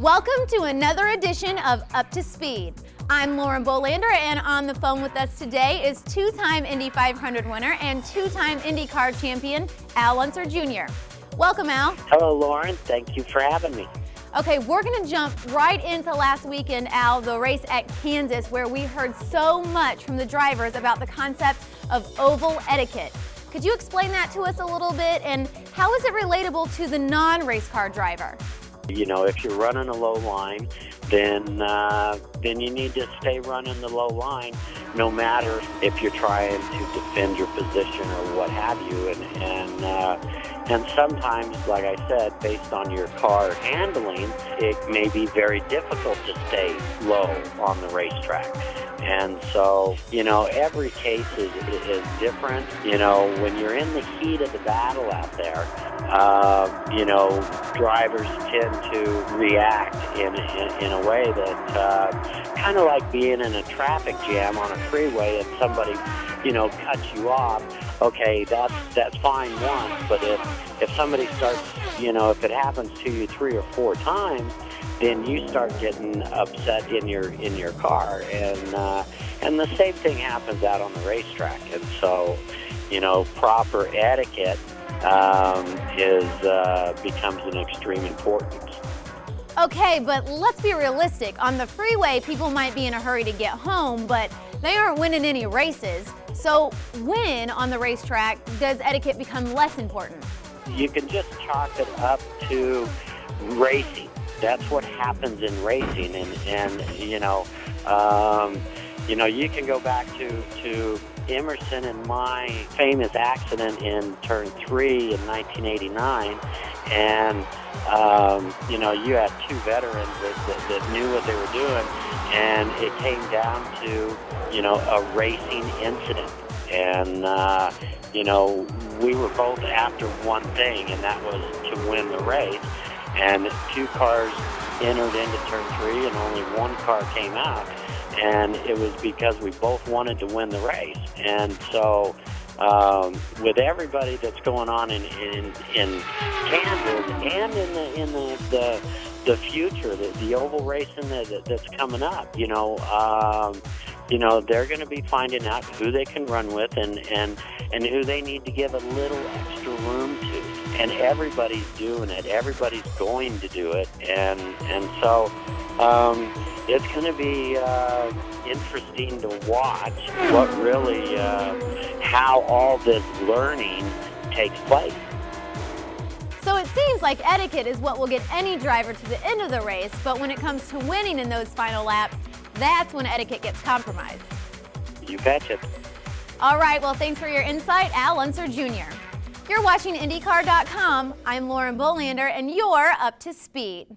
Welcome to another edition of Up to Speed. I'm Lauren Bolander, and on the phone with us today is two-time Indy 500 winner and two-time IndyCar champion, Unser Jr. Welcome, Al. Hello, Lauren. Thank you for having me. Okay, we're going to jump right into last weekend, Al, the race at Kansas, where we heard so much from the drivers about the concept of oval etiquette. Could you explain that to us a little bit, and how is it relatable to the non-race car driver? You know, if you're running a low line, then you need to stay running the low line, no matter if you're trying to defend your position or what have you. And sometimes, like I said, based on your car handling, it may be very difficult to stay low on the racetrack. And so, you know, every case is different. You know, when you're in the heat of the battle out there, you know, drivers tend to react in a way that kind of like being in a traffic jam on a freeway and somebody, you know, cuts you off. Okay, that's fine once, but if somebody starts, you know, if it happens to you 3 or 4 times, then you start getting upset in your car, and the same thing happens out on the racetrack. And so, you know, proper etiquette becomes an extreme importance. Okay, but let's be realistic. On the freeway, people might be in a hurry to get home, but they aren't winning any races. So when on the racetrack does etiquette become less important? You can just chalk it up to racing. That's what happens in racing, and you know, you can go back to Emerson and my famous accident in turn 3 in 1989, and you know, you had 2 veterans that knew what they were doing, and it came down to, you know, a racing incident, and you know, we were both after one thing, and that was to win the race. And 2 cars entered into turn 3, and only 1 car came out. And it was because we both wanted to win the race. And so, with everybody that's going on in Kansas and in the future, the oval racing that's coming up, you know, they're going to be finding out who they can run with and who they need to give a little extra room to. And everybody's doing it. Everybody's going to do it. And so it's going to be interesting to watch what really, how all this learning takes place. So it seems like etiquette is what will get any driver to the end of the race, but when it comes to winning in those final laps, that's when etiquette gets compromised. You betcha. All right, well, thanks for your insight, Unser Jr. You're watching IndyCar.com. I'm Lauren Bolander, and you're Up to Speed.